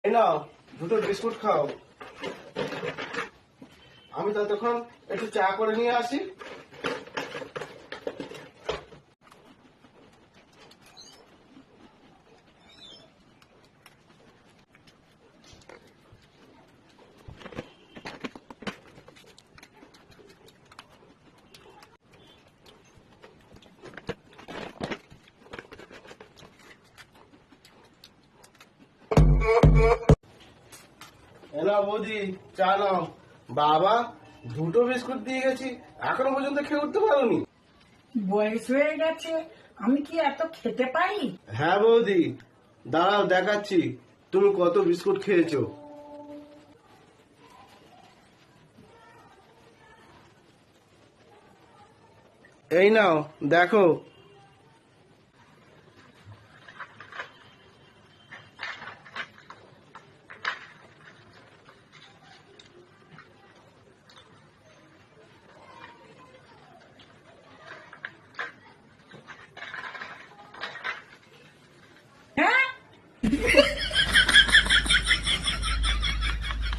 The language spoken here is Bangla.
এই নাও দুটো বিস্কুট খাও। আমি ততক্ষণ একটু চা করে নিয়ে আসি। এলা বৌদি চা নাও। বাবা, দুটো বিস্কুট দিয়ে গেছি, এখনো পর্যন্ত খেয়ে উঠতে পারোনি? বয়স হয়ে গেছে, আমি কি এত খেতে পারি? হ্যাঁ বৌদি, দাঁড়াও দেখাচ্ছি তুমি কত বিস্কুট খেয়েছো। এই নাও দেখো। হ্যাঁ